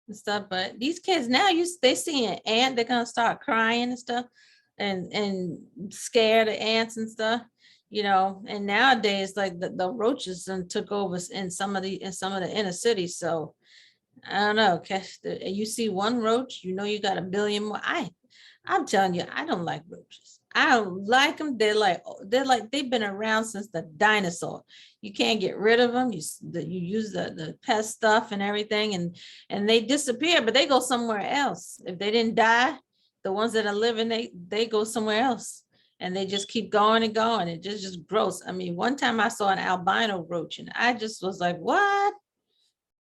and stuff. But these kids now, they see an ant, they're gonna start crying and stuff, and scared of ants and stuff. And nowadays, like the roaches and took over in some of the inner cities. So I don't know. You see one roach, you got a billion more. I'm telling you, I don't like roaches. I don't like them. They've been around since the dinosaur. You can't get rid of them. You use the pest stuff and everything, and they disappear, but they go somewhere else. If they didn't die, the ones that are living, they go somewhere else, and they just keep going and going. It just gross. I mean, one time I saw an albino roach, and I just was like, what?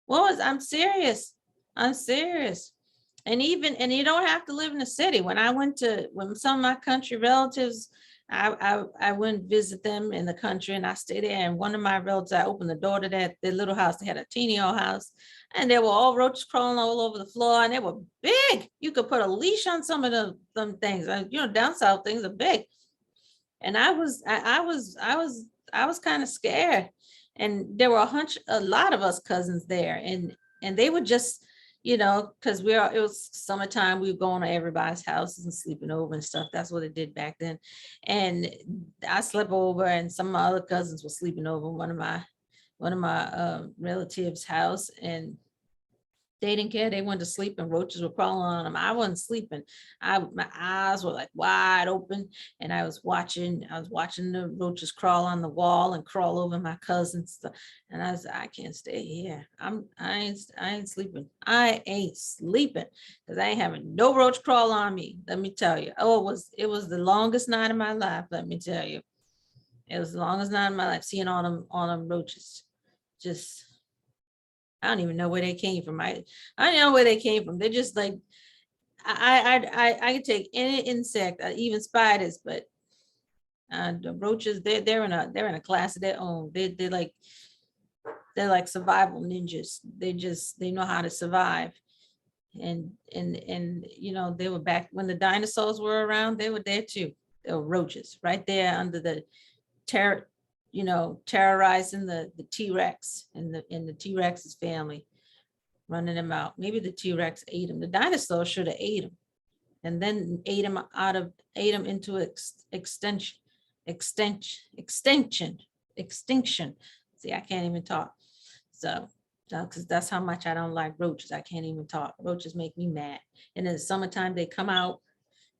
I'm serious. I'm serious. And you don't have to live in the city. When some of my country relatives, I went visit them in the country, and I stayed there. And one of my relatives, I opened the door to their little house. They had a teeny old house, and there were all roaches crawling all over the floor, and they were big. You could put a leash on some of them things. Down south things are big. And I was kind of scared. And there were a lot of us cousins there, and they would just, because it was summertime, we were going to everybody's houses and sleeping over and stuff. That's what it did back then. And I slept over, and some of my other cousins were sleeping over one of my relatives' house, and they didn't care. They went to sleep, and roaches were crawling on them. I wasn't sleeping. My eyes were like wide open, and I was watching the roaches crawl on the wall and crawl over my cousins. And I was, I can't stay here. I ain't sleeping. I ain't sleeping because I ain't having no roach crawl on me. Let me tell you. Oh, it was the longest night of my life. Let me tell you, it was the longest night of my life seeing all them roaches. Just. I don't even know where they came from. I don't know where they came from. They're just like, I could take any insect, even spiders, but the roaches, they're in a class of their own. They're like survival ninjas. They know how to survive. And they were back when the dinosaurs were around. They were there too. They were roaches right there under the terrorizing the T-Rex and the T-Rex's family, running them out. Maybe the T-Rex ate him. The dinosaur should have ate him, and then ate him into extinction. See, I can't even talk. So, because that's how much I don't like roaches. I can't even talk. Roaches make me mad. And in the summertime, they come out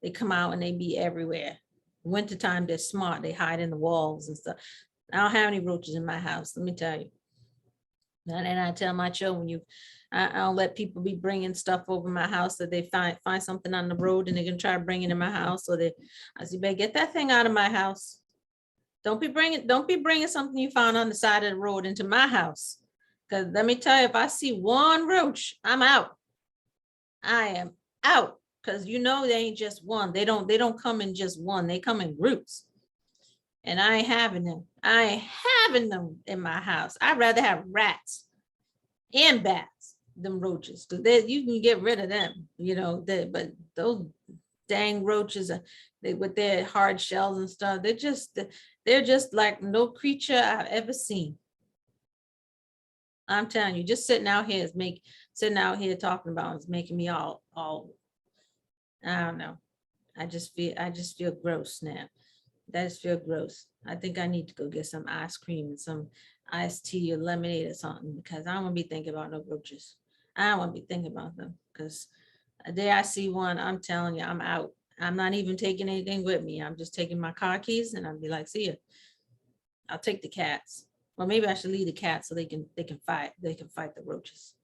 and they be everywhere. Wintertime, they're smart. They hide in the walls and stuff. I don't have any roaches in my house, let me tell you. And I tell my children, I don't let people be bringing stuff over my house that they find something on the road and they're gonna try to bring it in my house. I say, better get that thing out of my house. Don't be bringing something you found on the side of the road into my house. Because let me tell you, if I see one roach, I'm out. I am out. Because they ain't just one. They don't come in just one. They come in groups. And I ain't having them. I ain't having them in my house. I'd rather have rats and bats than roaches, because you can get rid of them, but those dang roaches, with their hard shells and stuff, they're just like no creature I've ever seen. I'm telling you, just sitting out here talking about it's making me all I don't know. I just feel gross now. That just feel gross. I think I need to go get some ice cream and some iced tea or lemonade or something, because I don't want to be thinking about no roaches. I don't want to be thinking about them, because the day I see one, I'm telling you, I'm out. I'm not even taking anything with me. I'm just taking my car keys, and I'll be like, see ya. I'll take the cats. Well, maybe I should leave the cats so they can fight the roaches.